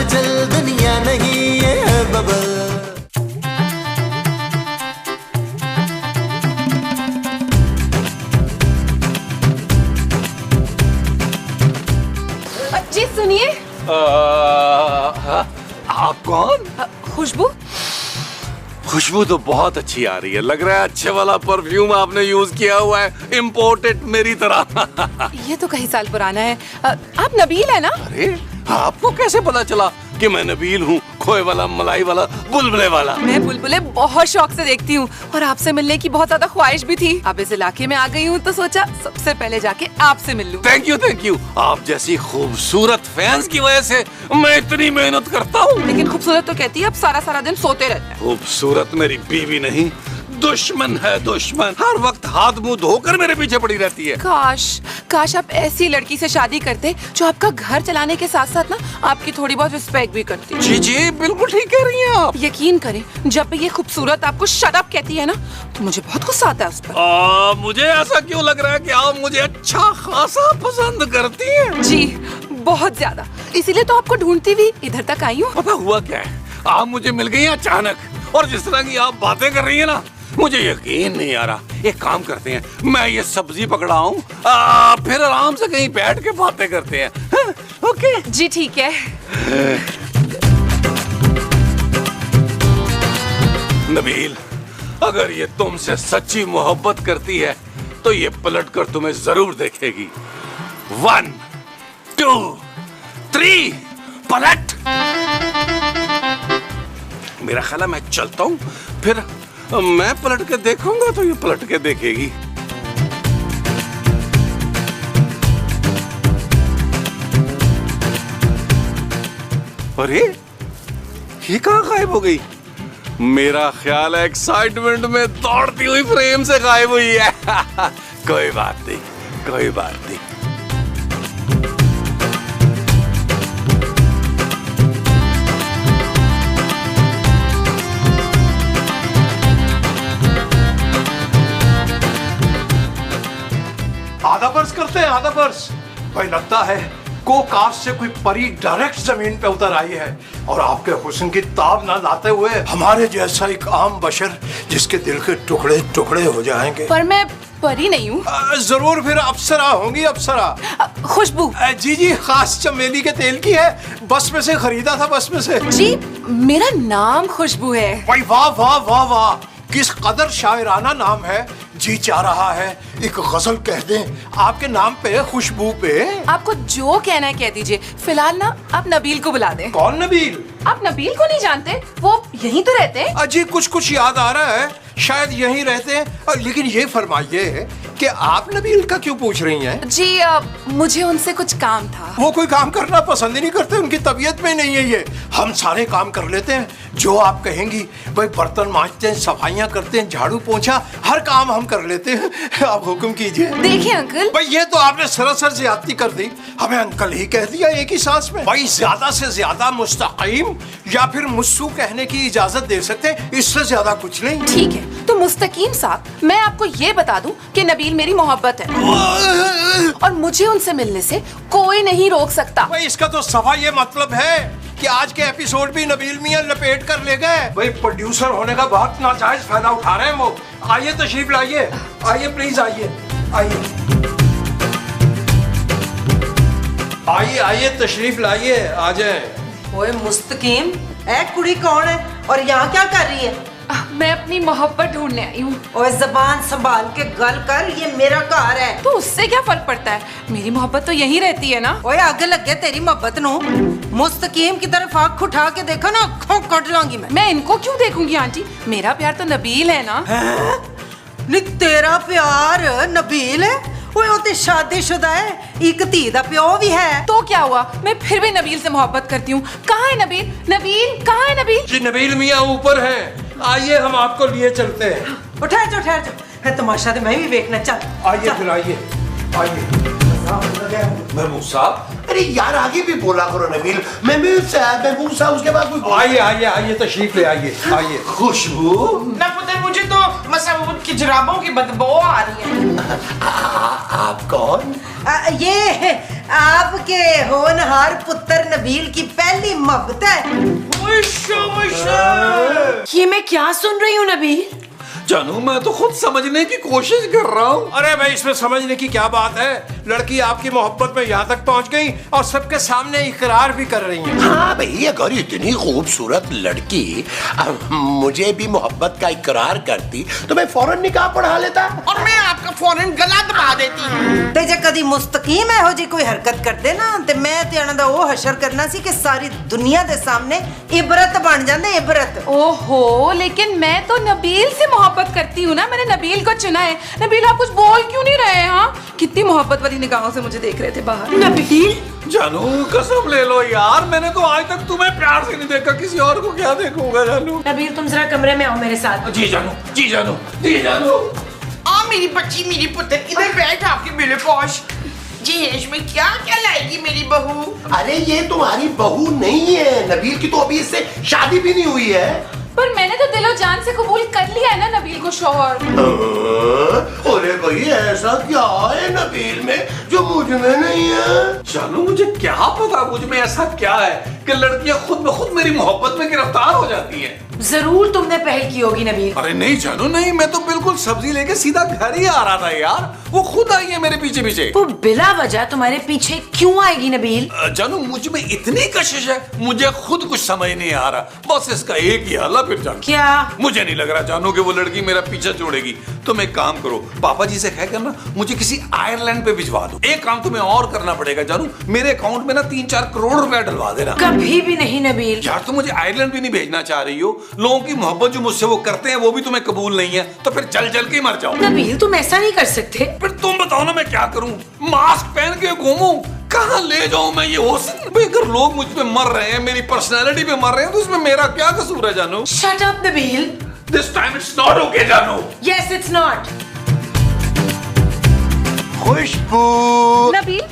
काजल दुनिया नहीं ये है बबल। जी सुनिए। आप कौन? खुशबू। खुशबू तो बहुत अच्छी आ रही है, लग रहा है अच्छे वाला परफ्यूम आपने यूज किया हुआ है, इम्पोर्टेड मेरी तरह। ये तो कई साल पुराना है। आप नबील है ना? अरे आपको कैसे पता चला कि मैं नबील हूँ? खोए वाला, मलाई वाला, बुलबुले वाला। मैं बुलबुले बहुत शौक से देखती हूँ और आपसे मिलने की बहुत ज्यादा ख्वाहिश भी थी। अब इस इलाके में आ गई हूँ तो सोचा सबसे पहले जाके आपसे मिल लूं। Thank you. आप जैसी खूबसूरत फैंस की वजह से मैं इतनी मेहनत करता हूँ। लेकिन खूबसूरत तो कहती है अब सारा दिन सोते रहते हैं। खूबसूरत मेरी बीवी नहीं, दुश्मन है दुश्मन। हर वक्त हाथ मुंह धोकर मेरे पीछे पड़ी रहती है। काश आप ऐसी लड़की से शादी करते जो आपका घर चलाने के साथ साथ ना आपकी थोड़ी बहुत रिस्पेक्ट भी करती। जी बिल्कुल ठीक कह रही हैं आप। यकीन करें, जब भी ये खूबसूरत आपको शट अप कहती है ना तो मुझे बहुत गुस्सा आता है उस पर। मुझे ऐसा क्यों लग रहा है कि आप मुझे अच्छा खासा पसंद करती हैं? जी बहुत ज्यादा, इसीलिए तो आपको ढूंढती हुई इधर तक आई हूँ। पता हुआ क्या है, आप मुझे मिल गई अचानक, और जिस तरह की आप बातें कर रही है ना, मुझे यकीन नहीं आ रहा। एक काम करते हैं, मैं ये सब्जी पकड़ाऊं, फिर आराम से कहीं बैठ के बातें करते हैं। हाँ, ओके जी ठीक है। नबील, अगर ये तुमसे सच्ची मोहब्बत करती है तो ये पलट कर तुम्हें जरूर देखेगी। 1 2 3 पलट। मेरा ख्याल है मैं चलता हूँ, फिर मैं पलट के देखूंगा तो ये पलट के देखेगी। अरे ये कहाँ गायब हो गई? मेरा ख्याल है एक्साइटमेंट में दौड़ती हुई फ्रेम से गायब हुई है। कोई बात नहीं। आधा बर्स करते हैं, आधा बर्स। भाई लगता है कोकाश से कोई परी डायरेक्ट जमीन पे उतर आई है और आपके हुस्न की ताब ना लाते हुए हमारे जैसा एक आम बशर जिसके दिल के टुकड़े टुकड़े हो जाएंगे। पर मैं परी नहीं हूँ। जरूर फिर अप्सरा होंगी, अप्सरा। खुशबू। जी खास चमेली के तेल की है, बस में से खरीदा था, बस में से। जी मेरा नाम खुशबू है। भाई वाह वाह वाह वाह, किस कदर शायराना नाम है। जी चाह रहा है एक गजल कह दें आपके नाम पे, खुशबू पे। आपको जो कहना है कह दीजिए, फिलहाल ना आप नबील को बुला दें। कौन नबील? आप नबील को नहीं जानते? वो यहीं तो रहते हैं। अजी कुछ याद आ रहा है, शायद यहीं रहते हैं। लेकिन ये फरमाइए कि आप नबील का क्यों पूछ रही हैं? जी मुझे उनसे कुछ काम था। वो कोई काम करना पसंद ही नहीं करते, उनकी तबीयत में नहीं है ये। हम सारे काम कर लेते हैं जो आप कहेंगी। भाई बर्तन मांजते हैं, सफाइयाँ करते हैं, झाड़ू पोंछा, हर काम हम कर लेते हैं। आप हुक्म कीजिए। देखिए अंकल। भाई ये तो आपने सरासर ज्यादती कर दी, हमें अंकल ही कह दिया एक ही सांस में। भाई ज्यादा से ज्यादा मुस्तकीम या फिर मुस्सू कहने की इजाजत दे सकते हैं, इससे ज्यादा कुछ नहीं। ठीक है तो मुस्तकीम साहब, मैं आपको ये बता दूं कि नबील मेरी मोहब्बत है और मुझे उनसे मिलने से कोई नहीं रोक सकता। भाई इसका तो सफा ये मतलब है कि आज के एपिसोड भी नबील मियां लपेट कर ले गए। भाई प्रोड्यूसर होने का बहुत नाजायज फायदा उठा रहे हैं वो। आइए तशरीफ लाइए, आइए प्लीज आइए, आइए तशरीफ लाइए, आ जाए। ओए मुस्तकीम, ए कुड़ी कौन है और यहाँ क्या कर रही है? मैं अपनी मोहब्बत ढूंढने आई हूँ। ओए जबान संभाल के गल कर, ये मेरा घर है। तो उससे क्या फर्क पड़ता है, मेरी मोहब्बत तो यहीं रहती है ना। ओए आगे लगे तेरी मोहब्बत नो। मुस्तकीम की तरफ आँख उठा के देखो ना, आँखों कट लाऊंगी मैं। इनको क्यों देखूंगी आंटी, मेरा प्यार तो नबील है ना। नहीं तेरा प्यार नबील है? ओए वो तो शादीशुदा है, एक धी दा प्यो भी है। तो क्या हुआ, मैं फिर भी नबील से मोहब्बत करती हूँ। कहाँ है नबील? नबील कहाँ है नबील? जी नबील मियाँ ऊपर हैं, आइए हम आपको लिए चलते हैं। ठहर जाओ, है तमाशा तो मैं भी देखना। चल आइए फिर आइए। महबूब साहब, अरे यार आगे भी बोला करो नबील। महबूब साहब उसके बाद कोई। आइए तशरीफ ले आइए। खुशबू ना पुत्र, मुझे तो मसऊद की जुराबों की बदबू आ रही है। आप कौन? ये आपके होनहार पुत्र नबील की पहली मोहब्बत है। ये मैं क्या सुन रही हूँ नबील? जानू मैं तो खुद समझने की कोशिश कर रहा हूँ। अरे भाई इसमें समझने की क्या बात है, लड़की आपकी मोहब्बत में यहाँ तक पहुँच गई और सबके सामने इकरार भी कर रही है। हाँ भाई, अगर इतनी खूबसूरत लड़की मुझे भी मोहब्बत का इकरार करती तो मैं फौरन निकाह पढ़ा लेता और मैं आपका फौरन गला दबा देती। ते जे कदी मुस्तकीम है हो जी कोई हरकत कर दे ना ते मैं ते अना दा वो हशर करना सी कि सारी दुनिया दे सामने इबरत बन जांदे, इबरत। ओहो, लेकिन मैं तो नबील से मोहब्बत करती हूँ ना, मैंने नबील को चुना है। नबील आप कुछ बोल क्यों नहीं रहे? हाँ, कितनी मोहब्बत वाली निगाहों से मुझे देख रहे थे बाहर। नबील जानू कसम ले लो यार, मैंने तो आज तक तुम्हें प्यार से नहीं देखा, किसी और को क्या देखूंगा जानू। नबील तुम जरा कमरे में आओ मेरे साथ। जी जानू, जी जानू, जी जानू। आ मेरी बच्ची, मेरी पुत्र, इधर बैठ आपके मेरे पास। जी में क्या क्या लाएगी मेरी बहू? अरे ये तुम्हारी बहू नहीं है, नबील की तो अभी इससे शादी भी नहीं हुई है। पर मैंने तो दिलो जान से कबूल कर लिया है ना नबील को शौहर। अरे भाई ऐसा क्या है नबील में जो मुझ में नहीं है? जानू मुझे क्या पता मुझ में ऐसा क्या है कि लड़कियां खुद ब खुद मेरी मोहब्बत में गिरफ्तार हो जाती हैं। जरूर तुमने पहल की होगी नबील। अरे नहीं जानू नहीं, मैं तो बिल्कुल सब्जी लेके सीधा घर ही आ रहा था यार, वो खुद आई है मेरे पीछे पीछे। वो बिला वजह तुम्हारे पीछे क्यों आएगी नबील? जानू मुझ में इतनी कशिश है, मुझे खुद कुछ समझ नहीं आ रहा, बस इसका एक ही हल है फिर जानू। क्या? मुझे नहीं लग रहा जानू कि वो लड़की मेरा पीछा छोड़ेगी। तुम एक काम करो, पापा जी से कहकर ना मुझे किसी आयरलैंड पे भिजवा दो। एक काम तुम्हें और करना पड़ेगा जानू, मेरे अकाउंट में ना 3-4 करोड़ रुपया डलवा देना। कभी भी नहीं नबील। यार तुम मुझे आयरलैंड भी नहीं भेजना चाह रही हो, लोगों की मोहब्बत जो मुझसे वो करते हैं वो भी तुम्हें कबूल नहीं है, तो फिर जल जल के मर जाओ। नबील तुम ऐसा नहीं कर सकते। फिर तुम बताओ ना मैं क्या करूं? मास्क पहन के घूमूं? कहां ले जाऊं मैं ये हुस्न? भाई अगर लोग मुझ पे मर रहे हैं, मेरी पर्सनालिटी पे मर रहे हैं, तो इसमें मेरा क्या कसूर है जानू? Shut up Nabeel. This time it's not okay जानू। Yes it's not. Khushboo. Nabeel?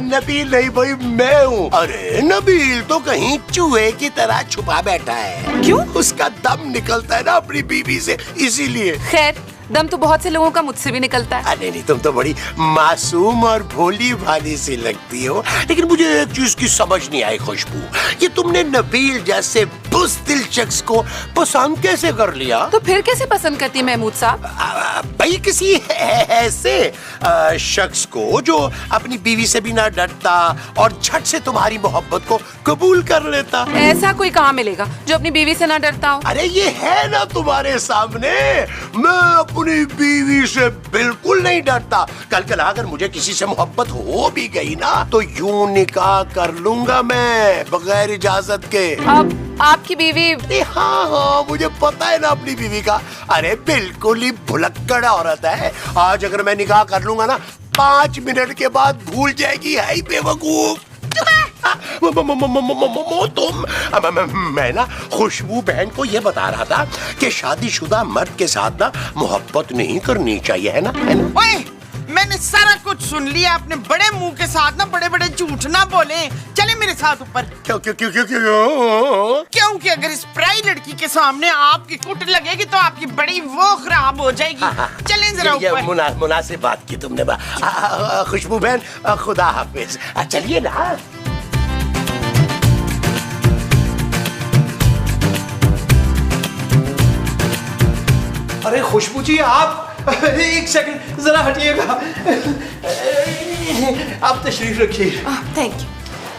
Nabeel नहीं भाई, मैं हूँ। अरे नबील तो कहीं चूहे की तरह छुपा बैठा है। क्यों? उसका दम निकलता है ना अपनी बीवी से, इसीलिए। खैर, दम तो बहुत से लोगों का मुझसे भी निकलता है। अरे नहीं, तुम तो बड़ी मासूम और भोली भाली सी लगती हो, लेकिन मुझे एक चीज की समझ नहीं आई खुशबू, ये तुमने नबील जैसे बुज़दिल शख्स को पसंद कैसे कर लिया? तो फिर कैसे पसंद करती महमूद साहब? भाई किसी ऐसे शख्स को जो अपनी बीवी से भी ना डरता और झट से तुम्हारी मोहब्बत को कबूल कर लेता। ऐसा कोई कहाँ मिलेगा जो अपनी बीवी से ना डरता हो? अरे ये है ना तुम्हारे सामने, मैं अपनी बीवी से बिल्कुल नहीं डरता। कल अगर मुझे किसी से मोहब्बत हो भी गई ना तो यूं निकाह कर लूंगा मैं बगैर इजाजत के। अब आपकी बीवी? हाँ, मुझे पता है ना अपनी बीवी का। अरे बिल्कुल ही भुलक्कड़ औरत है। आज अगर मैं निकाह कर लूंगा ना 5 मिनट के बाद भूल जाएगी। है ही बेवकूफ। मैं ना खुशबू बहन को ये बता रहा था कि शादीशुदा मर्द के साथ ना मोहब्बत नहीं करनी चाहिए, है ना? ओए, मैंने सारा कुछ सुन लिया। अपने बड़े मुंह के साथ ना बड़े बड़े झूठ ना बोले। चले मेरे साथ ऊपर। क्यों क्यों क्यों क्यों क्यों? क्योंकि अगर इस पराई लड़की के सामने आपकी कुट लगेगी तो आपकी बड़ी वो खराब हो जाएगी। चलें जरा ऊपर। मुनासिब बात की तुमने। खुशबू बहन खुदा हाफिज। चलिए ना। अरे खुशबू जी आप एक सेकंड जरा हटिएगा। आप तशरीफ रखिए। Thank you.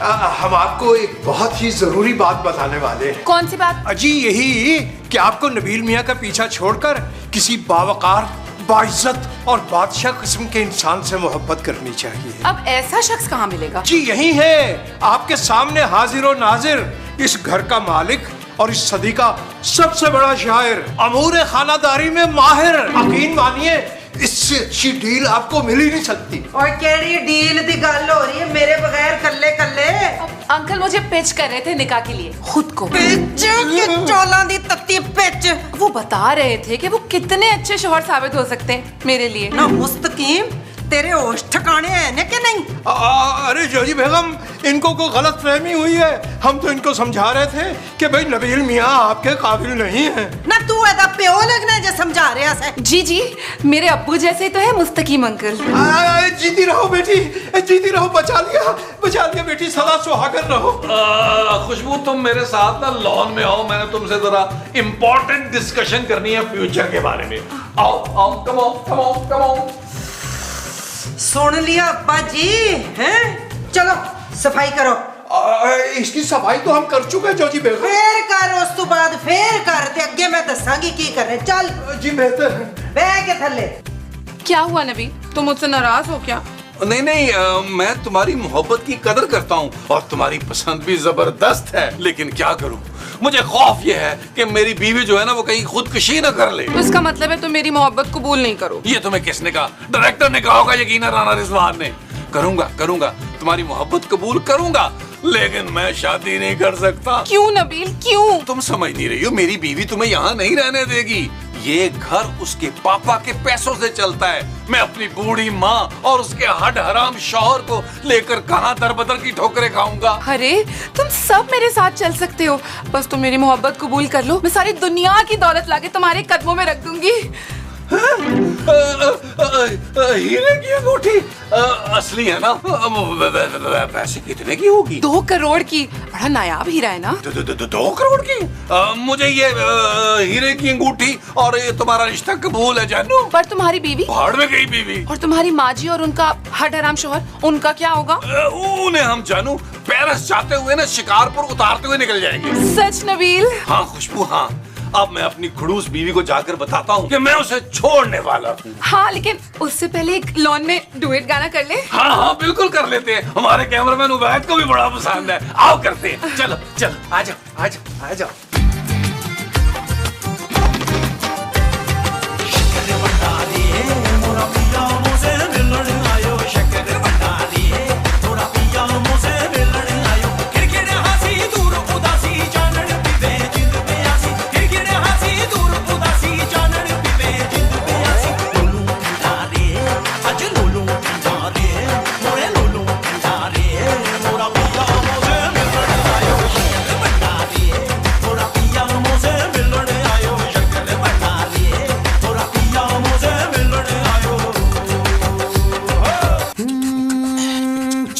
हम आपको एक बहुत ही जरूरी बात बताने वाले हैं। कौन सी बात? अजी यही कि आपको नबील मियाँ का पीछा छोड़कर किसी बावकार, बाइज्जत और बादशाह किस्म के इंसान से मोहब्बत करनी चाहिए। अब ऐसा शख्स कहाँ मिलेगा? जी यही है, आपके सामने हाजिर और नाजिर, इस घर का मालिक और इस सदी का सबसे बड़ा शायर, अमूर खानादारी में माहिर। यकीन मानिए इससे अच्छी डील आपको मिल ही नहीं सकती। और केड़ी डील दी गल हो रही है मेरे बगैर कल्ले कल्ले? अंकल मुझे पिच कर रहे थे निकाह के लिए, खुद को। पिच के चौलां दी तत्ती पिच। वो बता रहे थे कि वो कितने अच्छे शौहर साबित हो सकते हैं मेरे लिए। ना मुस्तकीम, तेरे होश ठिकाने हैं ने कि नहीं? अरे जोजी बेगम, इनको कोई गलत फहमी हुई है। हम तो इनको समझा रहे थे कि भाई नबील मियाँ आपके काबिल नहीं है। ना तू एदा प्यो लगना जो समझा रहा है। जी जी, मेरे अब्बू जैसे तो है मुस्तकीम अंकल। जीती रहो बेटी, जीती रहो। बचा लिया बेटी, सदा सुहागन रहो। खुशबू तुम मेरे साथ ना लॉन में आओ, मैंने तुमसे जरा इंपॉर्टेंट डिस्कशन करनी है फ्यूचर के बारे में। आओ आओ, कम ऑन। सुन लिया अब्बा जी हैं? चलो सफाई करो। इसकी सफाई तो हम कर चुके जोजी बेगम। फेर कर, उस तो बाद फेर कर ते अगे मैं दसांगी की करने। चल जी बेहतर। बैठ के थल्ले। क्या हुआ नबील, तुम मुझसे नाराज हो क्या? नहीं, मैं तुम्हारी मोहब्बत की कदर करता हूँ और तुम्हारी पसंद भी जबरदस्त है, लेकिन क्या करूँ, मुझे खौफ ये है कि मेरी बीवी जो है ना वो कहीं खुदकुशी ना कर ले। तो इसका मतलब है तुम मेरी मोहब्बत कबूल नहीं करो? ये तुम्हें किसने कहा? डायरेक्टर ने कहा होगा, यकीनन राना रिजवान ने। करूंगा तुम्हारी मोहब्बत कबूल करूंगा, लेकिन मैं शादी नहीं कर सकता। क्यों नबील, क्यों? तुम समझ नहीं रही हो, मेरी बीवी तुम्हें यहाँ नहीं रहने देगी। ये घर उसके पापा के पैसों से चलता है। मैं अपनी बूढ़ी माँ और उसके हड हराम शौहर को लेकर कहाँ दरबदर की ठोकरें खाऊंगा। अरे तुम सब मेरे साथ चल सकते हो, बस तुम मेरी मोहब्बत कबूल कर लो, मैं सारी दुनिया की दौलत लाके तुम्हारे कदमों में रख दूंगी। हीरे की अंगूठी असली है ना? पैसे कितने की होगी? 2 करोड़ की। बड़ा नायाब हीरा है ना? 2 करोड़ की? मुझे ये हीरे की अंगूठी और ये तुम्हारा रिश्ता कबूल है जानू। पर तुम्हारी बीवी? भाड़ में गई बीवी। और तुम्हारी माँ जी और उनका हड हराम शोहर, उनका क्या होगा? उन्हें हम जानू पेरिस जाते हुए ना शिकारपुर उतारते हुए निकल जाएंगे। सच नबील? हाँ खुशबू, हाँ। अब मैं अपनी खड़ूस बीवी को जाकर बताता हूँ कि मैं उसे छोड़ने वाला हूँ। हाँ, लेकिन उससे पहले एक लॉन में डुएट गाना कर ले। हाँ बिल्कुल कर लेते हैं, हमारे कैमरामैन उबैद को भी बड़ा पसंद है। आओ करते हैं, चलो आ जाओ।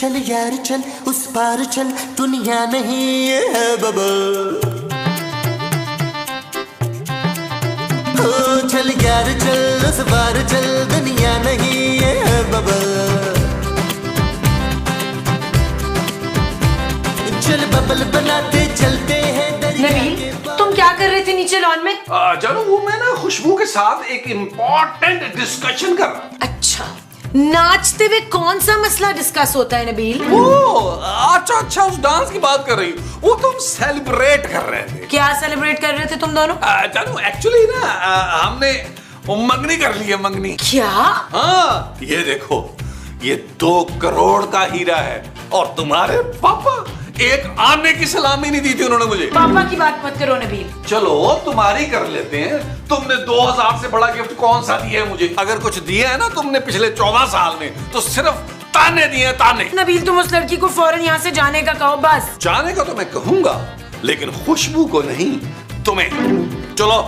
चल यार चल, उस पार चल, दुनिया नहीं है बबल। ओ चल यार चल, उस पार चल, दुनिया नहीं है बबल। चल बबल बनाते चलते हैं दरिया के नबील, तुम क्या कर रहे थे नीचे लॉन में? जानू वो मैं ना खुशबू के साथ एक इम्पोर्टेंट डिस्कशन कर रहा। अच्छा, नाचते हुए कौन सा मसला डिस्कस होता है नबील? अच्छा उस डांस की बात कर रही हूँ, वो तुम सेलिब्रेट कर रहे थे। क्या सेलिब्रेट कर रहे थे तुम दोनों? जानू एक्चुअली ना हमने मंगनी कर ली है, मंगनी। क्या? हाँ ये देखो, ये 2 करोड़ का हीरा है और तुम्हारे पापा एक आने की सलामी नहीं दी थी उन्होंने मुझे। पापा की बात मत करो नबील। चलो तुम्हारी कर लेते हैं। तुमने 2000 से बड़ा गिफ्ट कौन सा दिया है मुझे? अगर कुछ दिया है ना तुमने पिछले 14 साल में, तो सिर्फ ताने दिए, ताने। नबील तुम उस लड़की को फौरन यहाँ से जाने का कहो बस। जाने का तो मैं कहूंगा, लेकिन खुशबू को नहीं, तुम्हें। चलो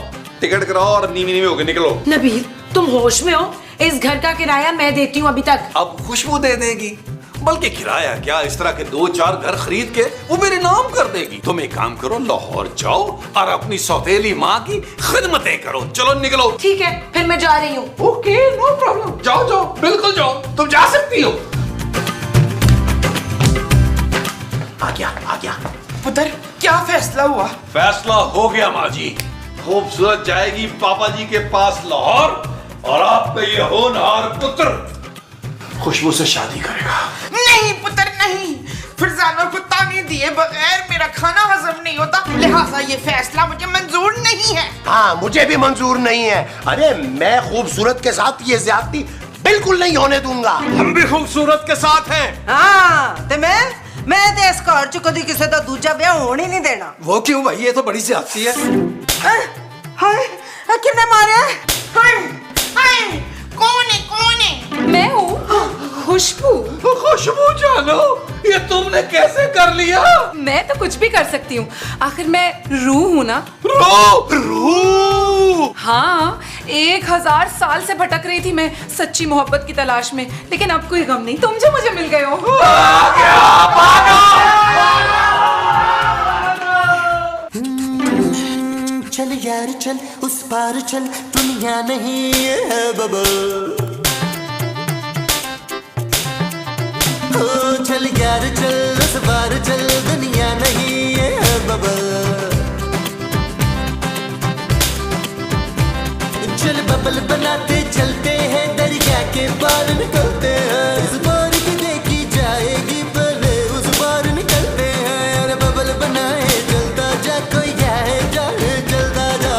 टिकट कराओ और नीवी होकर निकलो। नबील तुम होश में हो? इस घर का किराया मैं देती हूँ अभी तक। अब खुशबू दे देगी, बल्कि किराया क्या, इस तरह के 2-4 घर खरीद के वो मेरे नाम कर देगी। तुम एक काम करो, लाहौर जाओ और अपनी सौतेली माँ की खिदमतें करो। चलो निकलो। ठीक है, फिर मैं जा रही हूँ। ओके नो प्रॉब्लम, जाओ बिल्कुल जाओ, तुम जा सकती हो। आ गया। पुत्र क्या फैसला हुआ? फैसला हो गया माँ जी। खूबसूरत जाएगी पापा जी के पास लाहौर और आपका ये होनहार पुत्र खुशबू से शादी करेगा। नहीं पुत्र नहीं, फिरजाना को ताने दिए बगैर मेरा खाना हजम नहीं होता, लिहाजा ये फैसला मुझे मंजूर नहीं है। हाँ मुझे भी मंजूर नहीं है। अरे मैं खूबसूरत के साथ ये ज्यादती बिल्कुल नहीं होने दूंगा। हम भी खूबसूरत के साथ हैं। हाँ ते मैं ते इस घर च कदी किसी दा दूजा ब्याह होने नहीं देना। वो क्यों भाई, ये तो बड़ी ज्यादती है। हाय किन्ने मारे? कौन है? मैं हूँ खुशबू। खुशबू जानो, ये तुमने कैसे कर लिया? मैं तो कुछ भी कर सकती हूँ, आखिर मैं रूह हूँ ना। रूह? हाँ, 1000 साल से भटक रही थी मैं सच्ची मोहब्बत की तलाश में, लेकिन अब कोई गम नहीं, तुम जो मुझे मिल गए हो। चल यार चल उस पार चल, दुनिया नहीं है बबल। ओ चल यार चल उस पार चल, दुनिया नहीं है बबल। चल बबल बनाते चलते हैं, दरिया के पार निकलते हैं। इस बार की देखी जाएगी पहले उस पार निकलते हैं। अरे बबल बनाए चलता जा, कोई जाए जाए चलता जा।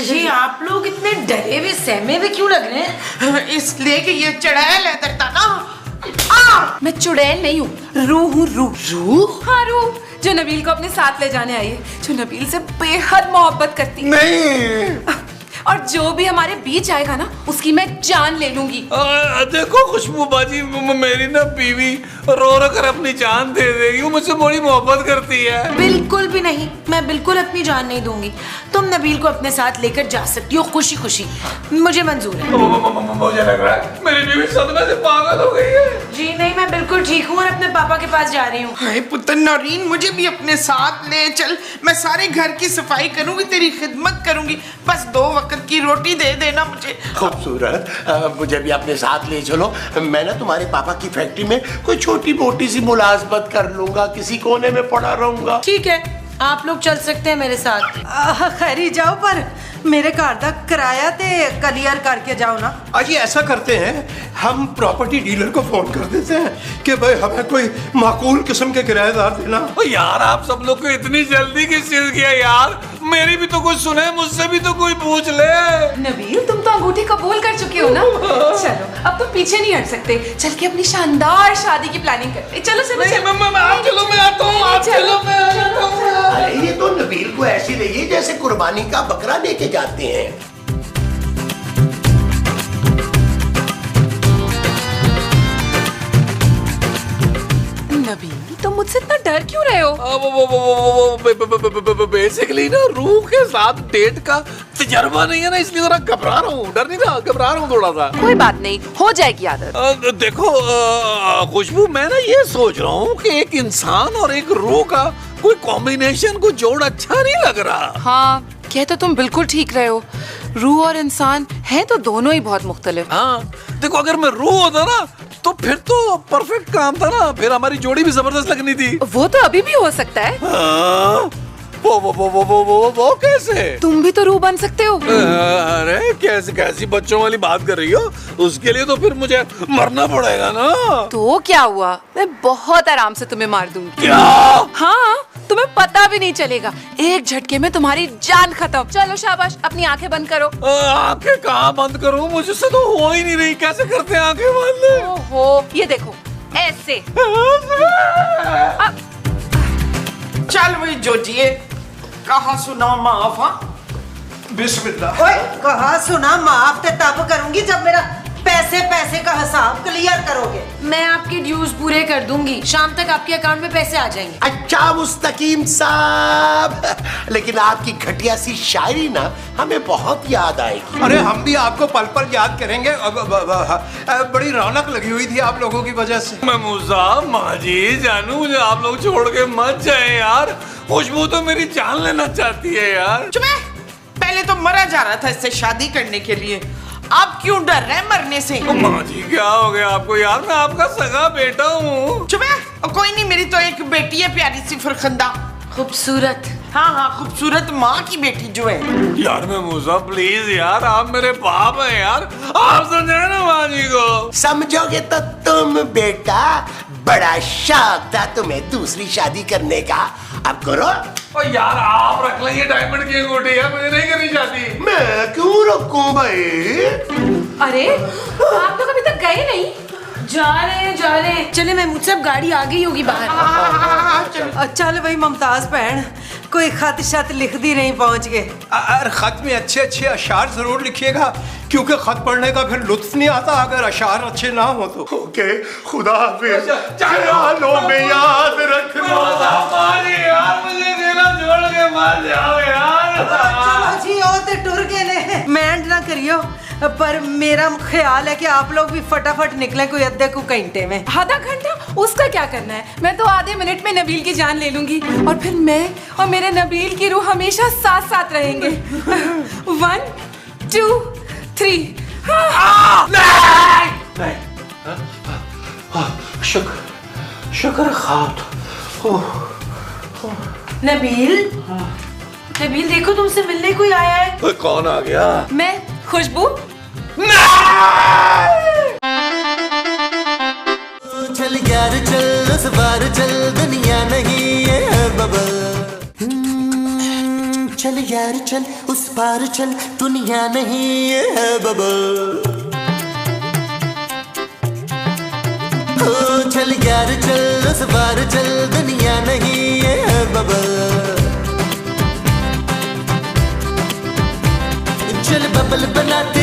जी आप लोग इतने डरे हुए सहमे हुए क्यों लग रहे हैं? इसलिए कि ये चढ़ैल है था ना। मैं चुड़ैल नहीं हूँ, रूह हूँ, रूह। रूह? हाँ, रूह जो नबील को अपने साथ ले जाने आई है, जो नबील से बेहद मोहब्बत करती है। नहीं, और जो भी हमारे बीच आएगा ना, उसकी मैं जान ले लूंगी। देखो खुशबू बाजी, मेरी ना बीवी रो रो कर अपनी जान दे देगी, वो मुझसे बड़ी मोहब्बत करती है। बिल्कुल भी नहीं, मैं बिल्कुल अपनी जान नहीं दूंगी। तुम नबील को अपने साथ लेकर जा सकती हो खुशी खुशी, मुझे मंजूर है। मुझे लग रहा है मेरी बीवी सदमे से पागल हो गई है। जी नहीं, मैं बिल्कुल ठीक हूँ और अपने पापा के पास जा रही हूँ। हाय पुत्र नौरीन, मुझे भी अपने साथ ले चल, मैं सारे घर की सफाई करूंगी, तेरी खिदमत करूंगी, बस 2 वक्त की रोटी दे देना मुझे। खूबसूरत, मुझे भी अपने साथ ले चलो। मैं ना तुम्हारे पापा की फैक्ट्री में कोई छोटी मोटी सी मुलाजमत कर लूंगा, किसी कोने में पड़ा रहूंगा। ठीक है, आप लोग चल सकते हैं मेरे साथ। खैरी जाओ, पर मेरे घर का किराया ते क्लियर करके जाओ ना। आज ये ऐसा करते हैं, हम प्रॉपर्टी डीलर को फोन कर देते हैं कि भाई हमें कोई माकूल किस्म के किराएदार देना। यार आप सब लोग को इतनी जल्दी किस चीज की है यार? मेरी भी तो कुछ सुने, मुझसे भी तो कोई पूछ ले। नबील, तुम तो अंगूठी कबूल कर चुके हो ना। चलो अब तुम पीछे नहीं हट सकते, चल के अपनी शानदार शादी की प्लानिंग करते। चलो चलो नहीं, चलो। आप चलो, मैं आता हूँ। आप चलो, मैं आता हूँ। अरे ये तो नबील को ऐसी रही है जैसे कुर्बानी का बकरा लेके जाते हैं। नबील, तुम मुझसे इतना डर क्यों रहे हो? बेसिकली ना रूह के साथ डेट का तजर्बा नहीं है ना, इसलिए जरा घबरा रहा हूँ। डर नहीं रहा, घबरा रहा हूँ थोड़ा सा। कोई बात नहीं, हो जाएगी आदत। देखो खुशबू, मैं ना ये सोच रहा हूँ कि एक इंसान और एक रूह का कोई कॉम्बिनेशन, कोई जोड़ अच्छा नहीं लग रहा। हाँ, कह तो तुम बिल्कुल ठीक रहे हो। रूह और इंसान है तो दोनों ही बहुत मुख्तलिफ। हाँ देखो, अगर मैं रूह होता ना तो फिर तो परफेक्ट काम था ना, फिर हमारी जोड़ी भी जबरदस्त लगनी थी। वो तो अभी भी हो सकता है। हाँ? वो कैसे? तुम भी तो रूह बन सकते हो। अरे कैसी बच्चों वाली बात कर रही हो? उसके लिए तो फिर मुझे मरना पड़ेगा ना। तो क्या हुआ, मैं बहुत आराम से तुम्हें मार दूंगी। क्या? हाँ, तुम्हें पता भी नहीं चलेगा, एक झटके में तुम्हारी जान खत्म। चलो शाबाश, अपनी आंखें बंद करो। आंखें कहाँ बंद करूं? मुझसे तो हो ही नहीं रही, कैसे करते हैं आंखें बंद? ओहो, ये देखो ऐसे। चल वही जोजिए, कहा सुना माफ। हाँ बिस्मिल्लाह। ओए, कहा सुना माफ ते तब करूंगी जब मेरा पैसे का हिसाब क्लियर करोगे। मैं आपके ड्यूज पूरे कर दूंगी, शाम तक आपके अकाउंट में पैसे आ जाएंगे। अच्छा मुस्तकीम साहब, लेकिन आपकी घटिया सी शायरी ना हमें बहुत याद आएगी। अरे हम भी आपको पल पल याद करेंगे। बड़ी रौनक लगी हुई थी आप लोगों की वजह से। महमूजा, माजी, जानू, मुझे आप लोग छोड़ के मत जाए यार। खुशबू तो मेरी जान लेना चाहती है यार। चुप है, पहले तो मरा जा रहा था इससे शादी करने के लिए, आप क्यों डर रहे हैं मरने से? माँ जी क्या हो गया आपको यार? मैं आपका सगा बेटा हूँ। चुप है, कोई नहीं, मेरी तो एक बेटी है प्यारी सी फरखंदा, खूबसूरत। हाँ खूबसूरत माँ की बेटी जो है। यार मैं मूसा, प्लीज यार, आप मेरे बाप हैं यार, आप समझाए ना माँ जी को। समझोगे तो तुम बेटा, बड़ा शौक था तुम्हें दूसरी शादी करने का, अब करो। और यार आप रख लेंगे डायमंड की अंगूठी, यार मुझे नहीं करनी शादी। मैं क्यों रखूं भाई? अरे आप लोग अभी तक गए नहीं? जा रहे हैं। चले, मैं मुझसे अब गाड़ी आ गई होगी बाहर। चल भाई मुमताज बहन, कोई खत शत लिख दी नहीं पहुंच गए। अरे खत में अच्छे अच्छे अशार जरूर लिखिएगा, क्योंकि खत पढ़ने का फिर लुत्फ नहीं आता अगर अशार अच्छे ना हो तो। ओके, खुदा हाफिज। ख्यालों में याद रखना। यार मुझे देना छोड़ के मत जाओ यार। चलो जी, ओ ते टुर गए ने, मैंड ना करियो, पर मेरा ख्याल है कि आप लोग भी फटाफट निकले कोई अद्धे को घंटे में। आधा घंटा? उसका क्या करना है, मैं तो आधे मिनट में नबील की जान ले लूंगी और फिर मैं और मेरे नबील की रूह हमेशा साथ साथ रहेंगे। 1 2 3। शुक्र खाब। नबील, नबील देखो तुमसे मिलने कोई आया है। कौन आ गया? मैं खुशबू। चल यार चल, उस बार चल, दुनिया नहीं ये है बबल। चल यार चल, उस पार चल, दुनिया नहीं ये है बबल। चल यार चल, उस बार चल, दुनिया नहीं ये है बबल। चल बबल बनाते